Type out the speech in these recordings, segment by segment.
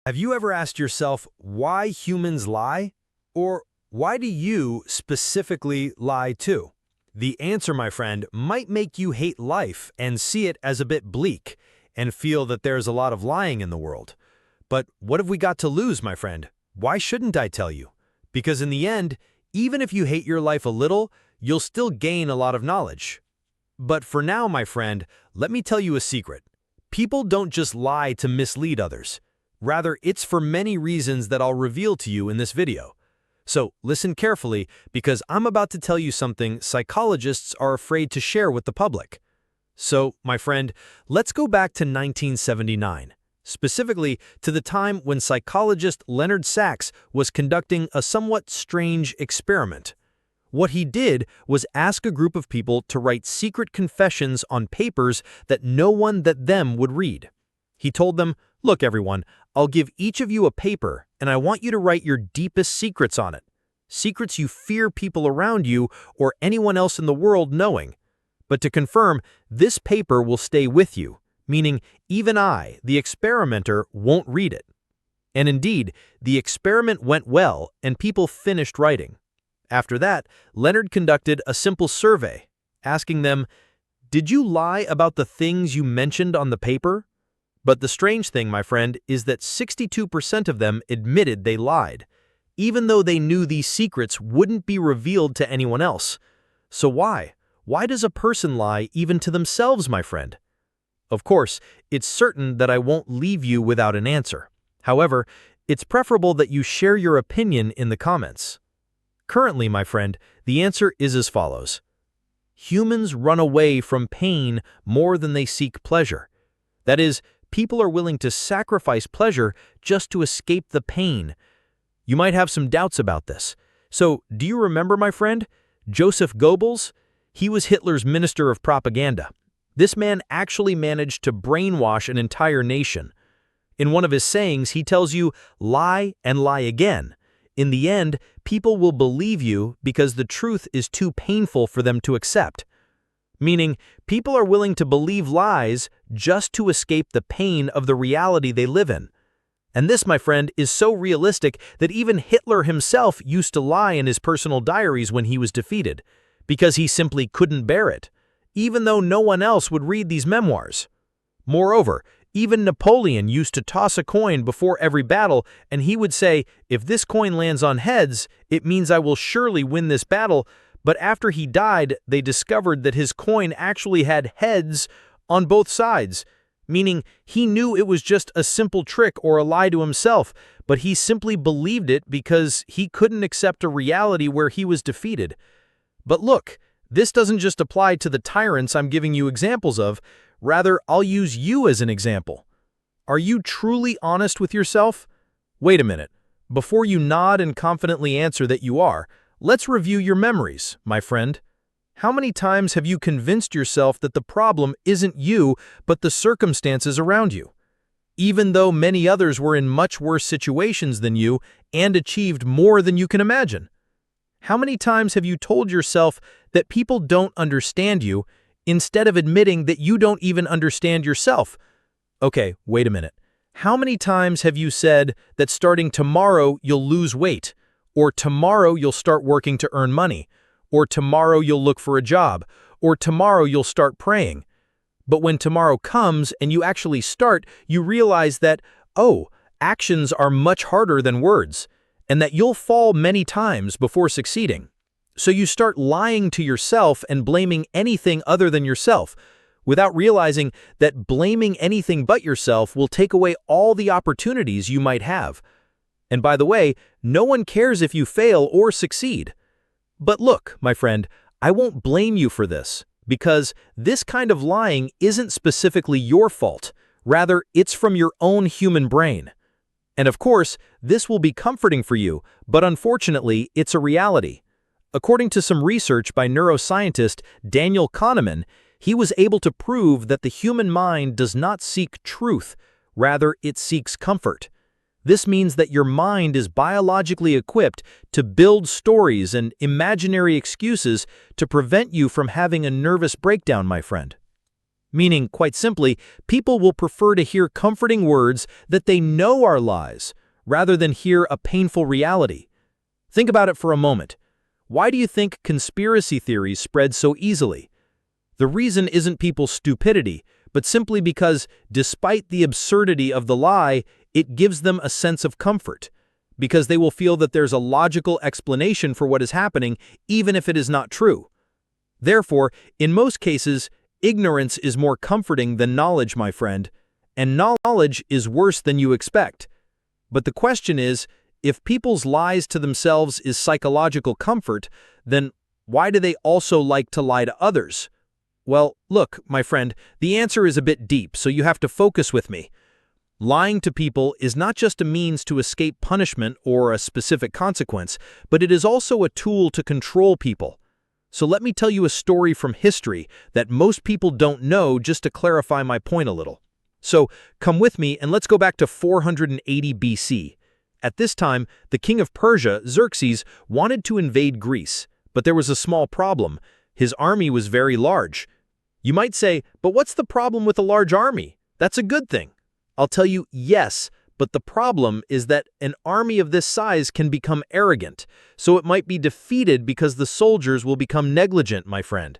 Have you ever asked yourself why humans lie? Or why do you specifically lie too? The answer, my friend, might make you hate life and see it as a bit bleak and feel that there's a lot of lying in the world. But what have we got to lose, my friend? Why shouldn't I tell you? Because in the end, even if you hate your life a little, you'll still gain a lot of knowledge. But for now, my friend, let me tell you a secret. People don't just lie to mislead others. Rather, it's for many reasons that I'll reveal to you in this video. So listen carefully, because I'm about to tell you something psychologists are afraid to share with the public. So, my friend, let's go back to 1979, specifically to the time when psychologist Leonard Sachs was conducting a somewhat strange experiment. What he did was ask a group of people to write secret confessions on papers that no one but them would read. He told them, "Look, everyone, I'll give each of you a paper, and I want you to write your deepest secrets on it. Secrets you fear people around you or anyone else in the world knowing. But to confirm, this paper will stay with you, meaning even I, the experimenter, won't read it." And indeed, the experiment went well, and people finished writing. After that, Leonard conducted a simple survey, asking them, "Did you lie about the things you mentioned on the paper?" But the strange thing, my friend, is that 62% of them admitted they lied, even though they knew these secrets wouldn't be revealed to anyone else. So why? Why does a person lie even to themselves, my friend? Of course, it's certain that I won't leave you without an answer. However, it's preferable that you share your opinion in the comments. Currently, my friend, the answer is as follows. Humans run away from pain more than they seek pleasure. That is, people are willing to sacrifice pleasure just to escape the pain. You might have some doubts about this. So, do you remember, my friend, Joseph Goebbels? He was Hitler's minister of propaganda. This man actually managed to brainwash an entire nation. In one of his sayings, he tells you, "Lie and lie again." In the end, people will believe you because the truth is too painful for them to accept. Meaning, people are willing to believe lies just to escape the pain of the reality they live in. And this, my friend, is so realistic that even Hitler himself used to lie in his personal diaries when he was defeated, because he simply couldn't bear it, even though no one else would read these memoirs. Moreover, even Napoleon used to toss a coin before every battle, and he would say, "If this coin lands on heads, it means I will surely win this battle." But after he died, they discovered that his coin actually had heads on both sides, meaning he knew it was just a simple trick or a lie to himself, but he simply believed it because he couldn't accept a reality where he was defeated. But look, this doesn't just apply to the tyrants I'm giving you examples of. Rather, I'll use you as an example. Are you truly honest with yourself? Wait a minute. Before you nod and confidently answer that you are, let's review your memories, my friend. How many times have you convinced yourself that the problem isn't you, but the circumstances around you? Even though many others were in much worse situations than you and achieved more than you can imagine. How many times have you told yourself that people don't understand you, instead of admitting that you don't even understand yourself? Okay, wait a minute. How many times have you said that starting tomorrow you'll lose weight? Or tomorrow you'll start working to earn money, or tomorrow you'll look for a job, or tomorrow you'll start praying. But when tomorrow comes and you actually start, you realize that, oh, actions are much harder than words, and that you'll fall many times before succeeding. So you start lying to yourself and blaming anything other than yourself, without realizing that blaming anything but yourself will take away all the opportunities you might have. And by the way, no one cares if you fail or succeed. But look, my friend, I won't blame you for this, because this kind of lying isn't specifically your fault. Rather, it's from your own human brain. And of course, this will be comforting for you, but unfortunately, it's a reality. According to some research by neuroscientist Daniel Kahneman, he was able to prove that the human mind does not seek truth, rather it seeks comfort. This means that your mind is biologically equipped to build stories and imaginary excuses to prevent you from having a nervous breakdown, my friend. Meaning, quite simply, people will prefer to hear comforting words that they know are lies, rather than hear a painful reality. Think about it for a moment. Why do you think conspiracy theories spread so easily? The reason isn't people's stupidity, but simply because, despite the absurdity of the lie, it gives them a sense of comfort. Because they will feel that there's a logical explanation for what is happening, even if it is not true. Therefore, in most cases, ignorance is more comforting than knowledge, my friend, and knowledge is worse than you expect. But the question is, if people's lies to themselves is psychological comfort, then why do they also like to lie to others? Well, look, my friend, the answer is a bit deep, so you have to focus with me. Lying to people is not just a means to escape punishment or a specific consequence, but it is also a tool to control people. So let me tell you a story from history that most people don't know, just to clarify my point a little. So come with me and let's go back to 480 BC. At this time, the king of Persia, Xerxes, wanted to invade Greece, but there was a small problem. His army was very large. You might say, but what's the problem with a large army? That's a good thing. I'll tell you, yes, but the problem is that an army of this size can become arrogant, so it might be defeated because the soldiers will become negligent, my friend.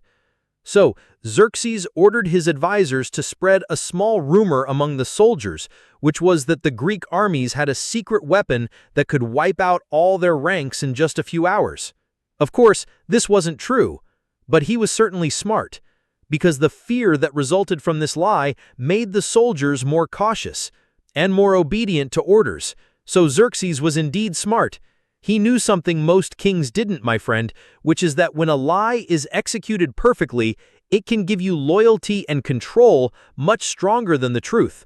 So, Xerxes ordered his advisors to spread a small rumor among the soldiers, which was that the Greek armies had a secret weapon that could wipe out all their ranks in just a few hours. Of course, this wasn't true, but he was certainly smart, because the fear that resulted from this lie made the soldiers more cautious and more obedient to orders. So Xerxes was indeed smart. He knew something most kings didn't, my friend, which is that when a lie is executed perfectly, it can give you loyalty and control much stronger than the truth.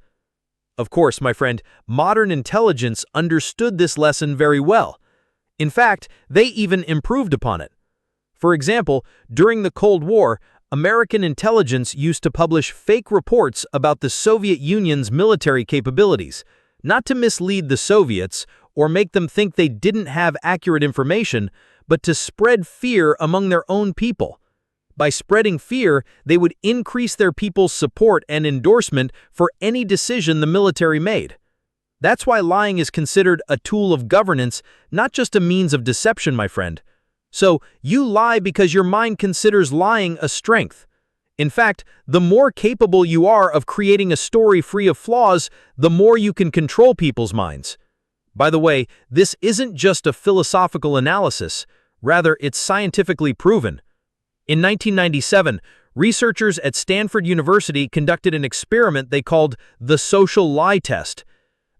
Of course, my friend, modern intelligence understood this lesson very well. In fact, they even improved upon it. For example, during the Cold War, American intelligence used to publish fake reports about the Soviet Union's military capabilities, not to mislead the Soviets or make them think they didn't have accurate information, but to spread fear among their own people. By spreading fear, they would increase their people's support and endorsement for any decision the military made. That's why lying is considered a tool of governance, not just a means of deception, my friend. So, you lie because your mind considers lying a strength. In fact, the more capable you are of creating a story free of flaws, the more you can control people's minds. By the way, this isn't just a philosophical analysis, rather it's scientifically proven. In 1997, researchers at Stanford University conducted an experiment they called the social lie test.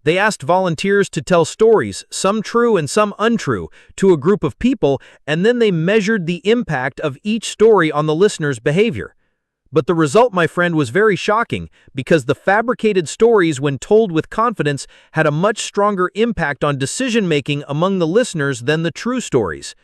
They asked volunteers to tell stories, some true and some untrue, to a group of people, and then they measured the impact of each story on the listener's behavior. But the result, my friend, was very shocking, because the fabricated stories, when told with confidence, had a much stronger impact on decision-making among the listeners than the true stories.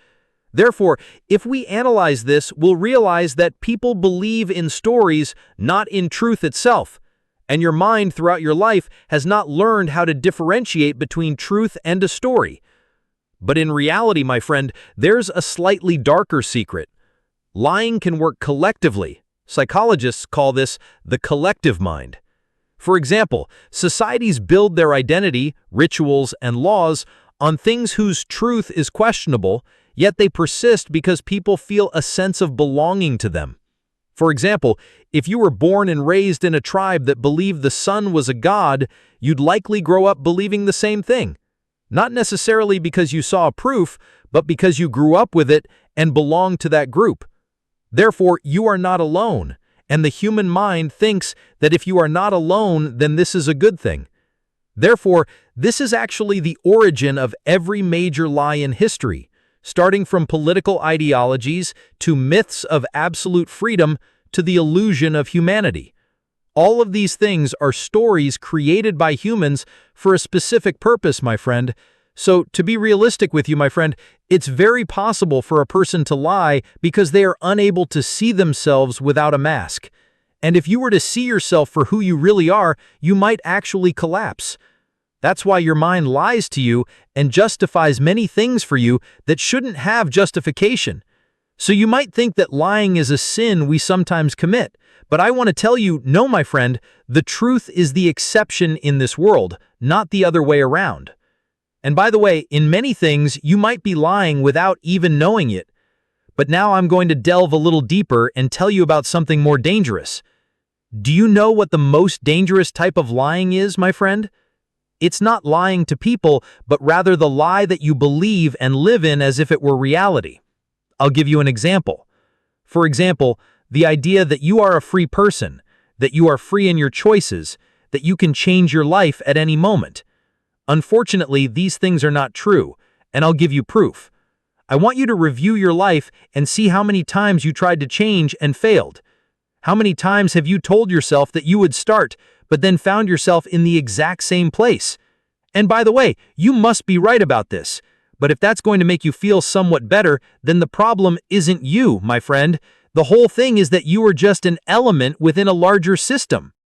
Therefore, if we analyze this, we'll realize that people believe in stories, not in truth itself. And your mind throughout your life has not learned how to differentiate between truth and a story. But in reality, my friend, there's a slightly darker secret. Lying can work collectively. Psychologists call this the collective mind. For example, societies build their identity, rituals, and laws on things whose truth is questionable, yet they persist because people feel a sense of belonging to them. For example, if you were born and raised in a tribe that believed the sun was a god, you'd likely grow up believing the same thing. Not necessarily because you saw proof, but because you grew up with it and belonged to that group. Therefore, you are not alone, and the human mind thinks that if you are not alone, then this is a good thing. Therefore, this is actually the origin of every major lie in history, starting from political ideologies to myths of absolute freedom to the illusion of humanity. All of these things are stories created by humans for a specific purpose, my friend. So, to be realistic with you, my friend, it's very possible for a person to lie because they are unable to see themselves without a mask. And if you were to see yourself for who you really are, you might actually collapse. That's why your mind lies to you and justifies many things for you that shouldn't have justification. So you might think that lying is a sin we sometimes commit, But I want to tell you, no, my friend, the truth is the exception in this world, not the other way around. And by the way, in many things, you might be lying without even knowing it. But now I'm going to delve a little deeper and tell you about something more dangerous. Do you know what the most dangerous type of lying is, my friend? It's not lying to people, but rather the lie that you believe and live in as if it were reality. I'll give you an example. For example, the idea that you are a free person, that you are free in your choices, that you can change your life at any moment. Unfortunately, these things are not true, and I'll give you proof. I want you to review your life and see how many times you tried to change and failed. How many times have you told yourself that you would start, but then found yourself in the exact same place? And by the way, you must be right about this. But if that's going to make you feel somewhat better, then the problem isn't you, my friend. The whole thing is that you are just an element within a larger system.